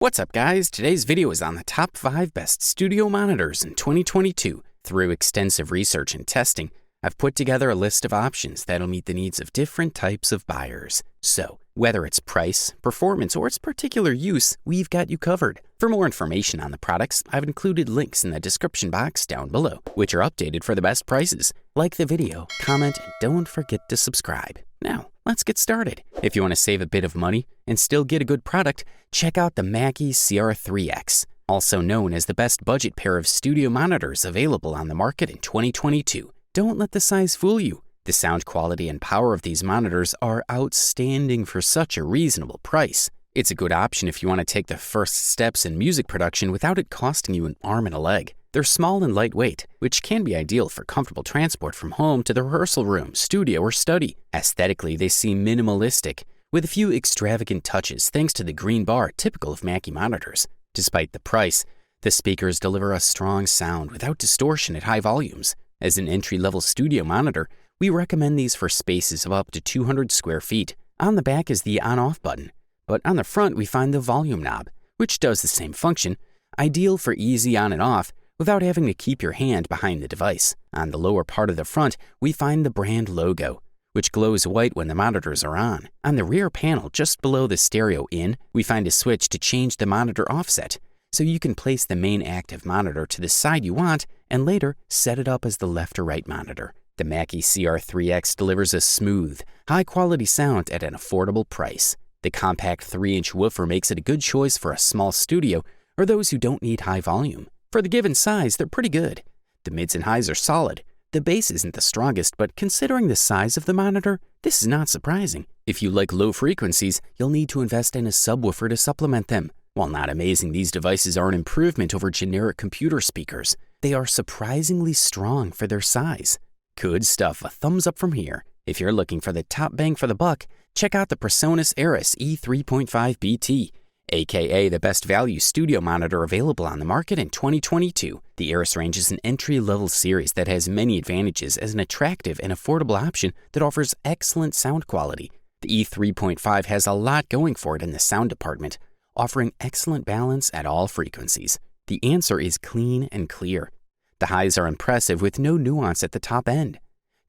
What's up, guys? Today's video is on the top 5 best studio monitors in 2022. Through extensive research and testing, I've put together a list of options that'll meet the needs of different types of buyers. So, whether it's price, performance, or its particular use, we've got you covered. For more information on the products, I've included links in the description box down below, which are updated for the best prices. Like the video, comment, and don't forget to subscribe. Now, let's get started. If you want to save a bit of money and still get a good product, check out the Mackie CR3-X, also known as the best budget pair of studio monitors available on the market in 2022. Don't let the size fool you. The sound quality and power of these monitors are outstanding for such a reasonable price. It's a good option if you want to take the first steps in music production without it costing you an arm and a leg. They're small and lightweight, which can be ideal for comfortable transport from home to the rehearsal room, studio, or study. Aesthetically, they seem minimalistic, with a few extravagant touches thanks to the green bar typical of Mackie monitors. Despite the price, the speakers deliver a strong sound without distortion at high volumes. As an entry-level studio monitor, we recommend these for spaces of up to 200 square feet. On the back is the on-off button, but on the front we find the volume knob, which does the same function, ideal for easy on and off without having to keep your hand behind the device. On the lower part of the front, we find the brand logo, which glows white when the monitors are on. On the rear panel, just below the stereo in, we find a switch to change the monitor offset, so you can place the main active monitor to the side you want and later set it up as the left or right monitor. The Mackie CR3-X delivers a smooth, high-quality sound at an affordable price. The compact 3-inch woofer makes it a good choice for a small studio or those who don't need high volume. For the given size, they're pretty good. The mids and highs are solid. The bass isn't the strongest, but considering the size of the monitor, this is not surprising. If you like low frequencies, you'll need to invest in a subwoofer to supplement them. While not amazing, these devices are an improvement over generic computer speakers. They are surprisingly strong for their size. Good stuff, a thumbs up from here. If you're looking for the top bang for the buck, check out the Presonus Eris E3.5 BT, aka the best value studio monitor available on the market in 2022. The Eris range is an entry-level series that has many advantages as an attractive and affordable option that offers excellent sound quality. The E3.5 has a lot going for it in the sound department, offering excellent balance at all frequencies. The answer is clean and clear. The highs are impressive with no nuance at the top end.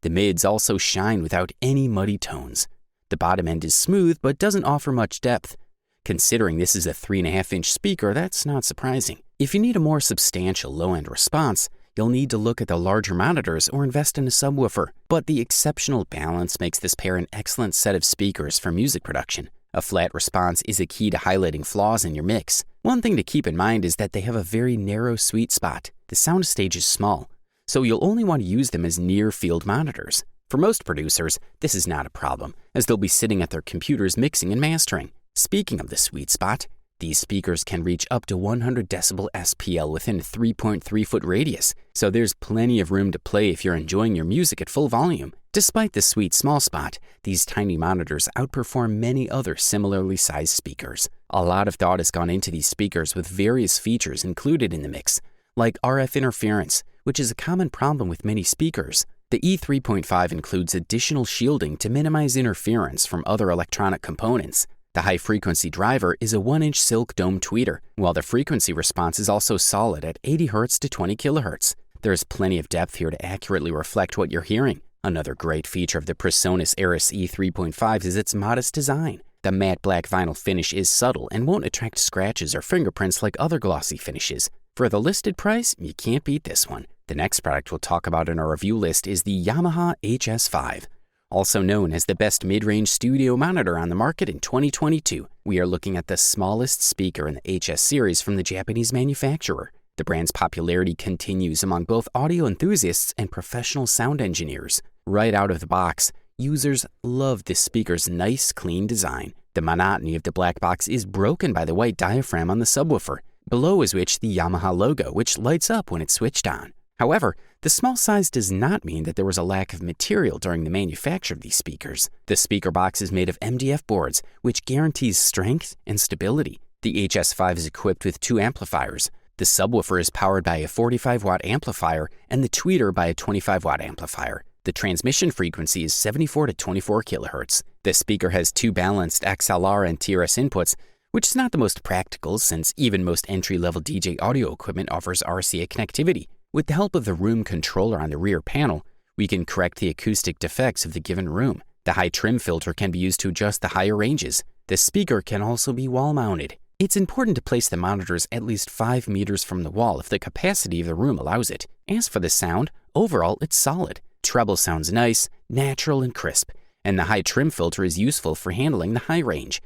The mids also shine without any muddy tones. The bottom end is smooth but doesn't offer much depth. Considering this is a 3.5-inch speaker, that's not surprising. If you need a more substantial low-end response, you'll need to look at the larger monitors or invest in a subwoofer. But the exceptional balance makes this pair an excellent set of speakers for music production. A flat response is a key to highlighting flaws in your mix. One thing to keep in mind is that they have a very narrow sweet spot. The soundstage is small, so you'll only want to use them as near-field monitors. For most producers, this is not a problem, as they'll be sitting at their computers mixing and mastering. Speaking of the sweet spot, these speakers can reach up to 100 decibel SPL within a 3.3-foot radius, so there's plenty of room to play if you're enjoying your music at full volume. Despite the sweet small spot, these tiny monitors outperform many other similarly sized speakers. A lot of thought has gone into these speakers with various features included in the mix, like RF interference, which is a common problem with many speakers. The E3.5 includes additional shielding to minimize interference from other electronic components. The high-frequency driver is a 1-inch silk dome tweeter, while the frequency response is also solid at 80 Hz to 20 kHz. There's plenty of depth here to accurately reflect what you're hearing. Another great feature of the Presonus Eris E3.5 is its modest design. The matte black vinyl finish is subtle and won't attract scratches or fingerprints like other glossy finishes. For the listed price, you can't beat this one. The next product we'll talk about in our review list is the Yamaha HS5. Also known as the best mid-range studio monitor on the market in 2022, we are looking at the smallest speaker in the HS series from the Japanese manufacturer. The brand's popularity continues among both audio enthusiasts and professional sound engineers. Right out of the box, users love this speaker's nice, clean design. The monotony of the black box is broken by the white diaphragm on the subwoofer, below is which the Yamaha logo, which lights up when it's switched on. However, the small size does not mean that there was a lack of material during the manufacture of these speakers. The speaker box is made of MDF boards, which guarantees strength and stability. The HS5 is equipped with 2 amplifiers. The subwoofer is powered by a 45-watt amplifier and the tweeter by a 25-watt amplifier. The transmission frequency is 74 to 24 kHz. The speaker has 2 balanced XLR and TRS inputs, which is not the most practical since even most entry-level DJ audio equipment offers RCA connectivity. With the help of the room controller on the rear panel, we can correct the acoustic defects of the given room. The high trim filter can be used to adjust the higher ranges. The speaker can also be wall-mounted. It's important to place the monitors at least 5 meters from the wall if the capacity of the room allows it. As for the sound, overall it's solid. Treble sounds nice, natural, and crisp, and the high trim filter is useful for handling the high range.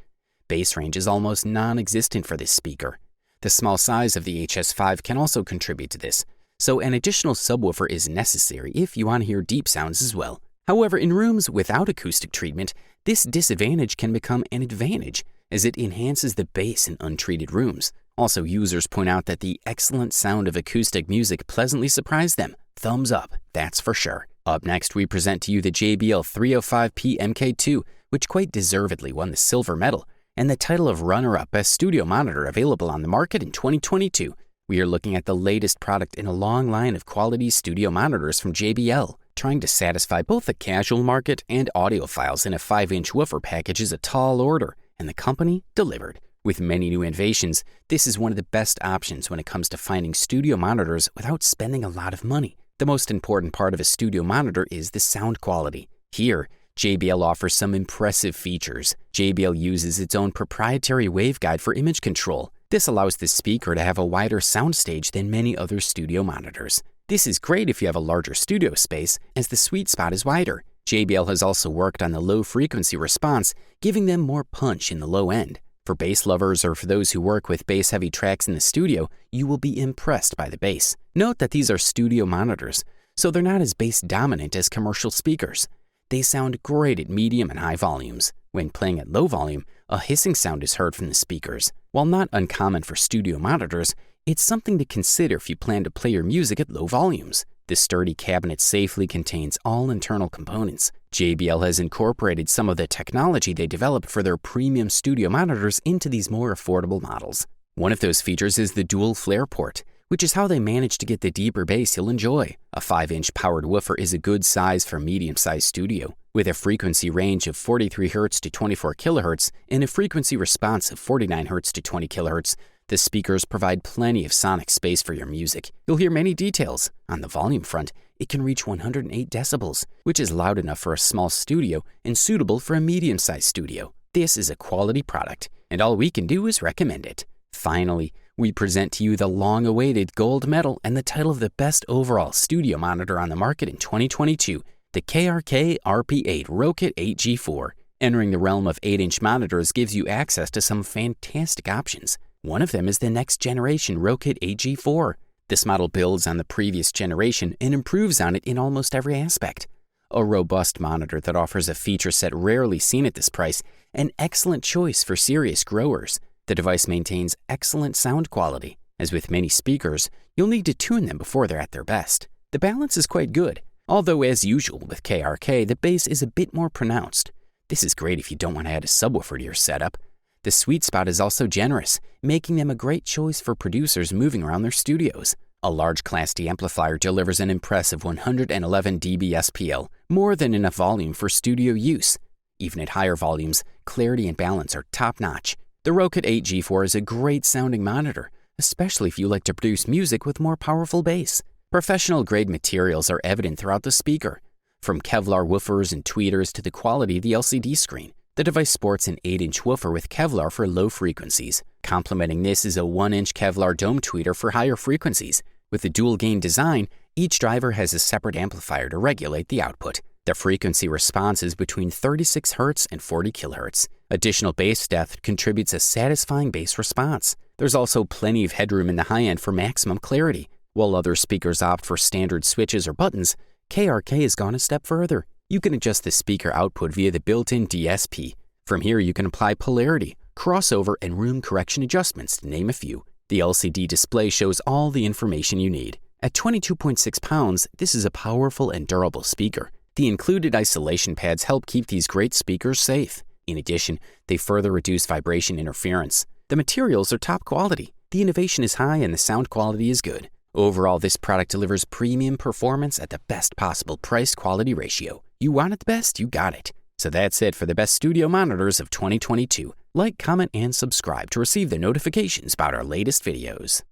Bass range is almost non-existent for this speaker. The small size of the HS5 can also contribute to this, so an additional subwoofer is necessary if you want to hear deep sounds as well. However, in rooms without acoustic treatment, this disadvantage can become an advantage as it enhances the bass in untreated rooms. Also, users point out that the excellent sound of acoustic music pleasantly surprised them. Thumbs up, that's for sure. Up next, we present to you the JBL 305P MkII, which quite deservedly won the silver medal and the title of runner-up best studio monitor available on the market in 2022. We are looking at the latest product in a long line of quality studio monitors from JBL. Trying to satisfy both the casual market and audiophiles in a 5-inch woofer package is a tall order, and the company delivered. With many new innovations, this is one of the best options when it comes to finding studio monitors without spending a lot of money. The most important part of a studio monitor is the sound quality. Here, JBL offers some impressive features. JBL uses its own proprietary waveguide for image control. This allows the speaker to have a wider soundstage than many other studio monitors. This is great if you have a larger studio space, as the sweet spot is wider. JBL has also worked on the low frequency response, giving them more punch in the low end. For bass lovers or for those who work with bass-heavy tracks in the studio, you will be impressed by the bass. Note that these are studio monitors, so they're not as bass-dominant as commercial speakers. They sound great at medium and high volumes. When playing at low volume, a hissing sound is heard from the speakers. While not uncommon for studio monitors, it's something to consider if you plan to play your music at low volumes. This sturdy cabinet safely contains all internal components. JBL has incorporated some of the technology they developed for their premium studio monitors into these more affordable models. One of those features is the dual flare port, which is how they managed to get the deeper bass you'll enjoy. A 5-inch powered woofer is a good size for a medium-sized studio. With a frequency range of 43 Hz to 24 kHz and a frequency response of 49 Hz to 20 kHz, the speakers provide plenty of sonic space for your music. You'll hear many details. On the volume front, it can reach 108 decibels, which is loud enough for a small studio and suitable for a medium-sized studio. This is a quality product, and all we can do is recommend it. Finally, we present to you the long-awaited gold medal and the title of the best overall studio monitor on the market in 2022, the KRK RP8 Rokit 8G4. Entering the realm of 8-inch monitors gives you access to some fantastic options. One of them is the next generation Rokit 8G4. This model builds on the previous generation and improves on it in almost every aspect. A robust monitor that offers a feature set rarely seen at this price, an excellent choice for serious growers. The device maintains excellent sound quality. As with many speakers, you'll need to tune them before they're at their best. The balance is quite good, although as usual with KRK, the bass is a bit more pronounced. This is great if you don't want to add a subwoofer to your setup. The sweet spot is also generous, making them a great choice for producers moving around their studios. A large Class D amplifier delivers an impressive 111 dB SPL, more than enough volume for studio use. Even at higher volumes, clarity and balance are top-notch. The Rokit 8G4 is a great sounding monitor, especially if you like to produce music with more powerful bass. Professional-grade materials are evident throughout the speaker, from Kevlar woofers and tweeters to the quality of the LCD screen. The device sports an 8-inch woofer with Kevlar for low frequencies. Complementing this is a 1-inch Kevlar dome tweeter for higher frequencies. With the dual-gain design, each driver has a separate amplifier to regulate the output. The frequency response is between 36 Hz and 40 kHz. Additional bass depth contributes a satisfying bass response. There's also plenty of headroom in the high end for maximum clarity. While other speakers opt for standard switches or buttons, KRK has gone a step further. You can adjust the speaker output via the built-in DSP. From here, you can apply polarity, crossover, and room correction adjustments, to name a few. The LCD display shows all the information you need. At 22.6 pounds, this is a powerful and durable speaker. The included isolation pads help keep these great speakers safe. In addition, they further reduce vibration interference. The materials are top quality, the innovation is high, and the sound quality is good. Overall, this product delivers premium performance at the best possible price-quality ratio. You wanted the best, you got it. So that's it for the best studio monitors of 2022. Like, comment, and subscribe to receive the notifications about our latest videos.